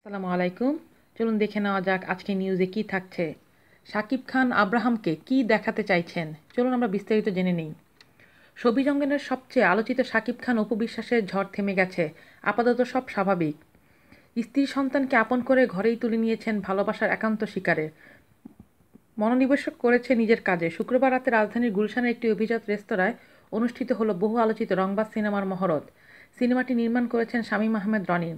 আসসালামু আলাইকুম। চলুন দেখে নেওয়া যাক আজকে নিউজে কি থাকছে। শাকিব খান আব্রাহামকে কি দেখাতে চাইছেন, চলুন আমরা বিস্তারিত জেনে নিই। ছবি জঙ্গলের সবচেয়ে আলোচিত শাকিব খান অপু বিশ্বাসের ঝড় থেমে গেছে, আপাতত সব স্বাভাবিক। স্ত্রী সন্তানকে আপন করে ঘরেই তুলে নিয়েছেন ভালোবাসার একান্ত শিকারে, মনোনিবেশ করেছে নিজের কাজে। শুক্রবার রাতে রাজধানীর গুলশানের একটি অভিজাত রেস্তোরাঁয় অনুষ্ঠিত হলো বহু আলোচিত রংবাজ সিনেমার মহরত। সিনেমাটি নির্মাণ করেছেন শামীম আহমেদ রনি।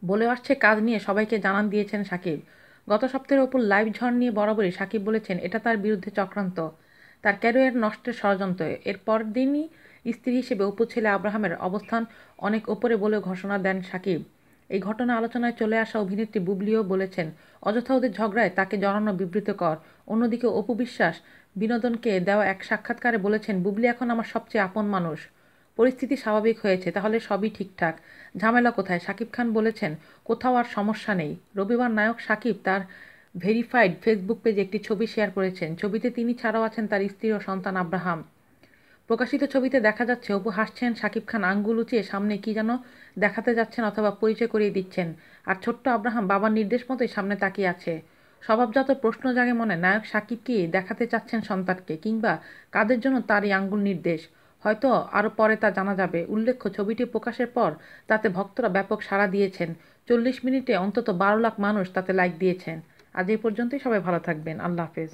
বলে আসছে কাজ নিয়ে সবাইকে জানান দিয়েছেন শাকিব। গত সপ্তাহের ওপর লাইভ ঝড় নিয়ে বরাবরই শাকিব বলেছেন এটা তার বিরুদ্ধে চক্রান্ত, তার ক্যারিয়ার নষ্টের ষড়যন্ত্র। এর পরের দিনই স্ত্রী হিসেবে অপু ছেলে আব্রাহামের অবস্থান অনেক ওপরে বলেও ঘোষণা দেন শাকিব। এই ঘটনা আলোচনায় চলে আসা অভিনেত্রী বুবলিও বলেছেন অযথা ওদের ঝগড়ায় তাকে জড়ানো বিবৃতকর। অন্যদিকে অপু বিশ্বাস বিনোদনকে দেওয়া এক সাক্ষাৎকারে বলেছেন, বুবলি এখন আমার সবচেয়ে আপন মানুষ। পরিস্থিতি স্বাভাবিক হয়েছে, তাহলে সবই ঠিকঠাক, ঝামেলা কোথায়? শাকিব খান বলেছেন কোথাও আর সমস্যা নেই। রবিবার নায়ক শাকিব তার ভেরিফাইড ফেসবুক পেজে একটি ছবি শেয়ার করেছেন। ছবিতে তিনি ছাড়াও আছেন তার স্ত্রী ও সন্তান আব্রাহাম। প্রকাশিত ছবিতে দেখা যাচ্ছে অপু হাসছেন, শাকিব খান আঙ্গুল উঁচিয়ে সামনে কি যেন দেখাতে যাচ্ছেন অথবা পরিচয় করিয়ে দিচ্ছেন, আর ছোট্ট আব্রাহাম বাবার নির্দেশ মতোই সামনে তাকিয়ে আছে। স্বভাবজাত প্রশ্ন জাগে মনে, নায়ক শাকিব কি দেখাতে চাচ্ছেন সন্তানকে, কিংবা কাদের জন্য তার এই আঙ্গুল নির্দেশ? হয়তো আরও পরে তা জানা যাবে। উল্লেখ্য, ছবিটি প্রকাশের পর তাতে ভক্তরা ব্যাপক সাড়া দিয়েছেন। 40 মিনিটে অন্তত 12 লাখ মানুষ তাতে লাইক দিয়েছেন। আজ এই পর্যন্তই, সবাই ভালো থাকবেন। আল্লাহ হাফেজ।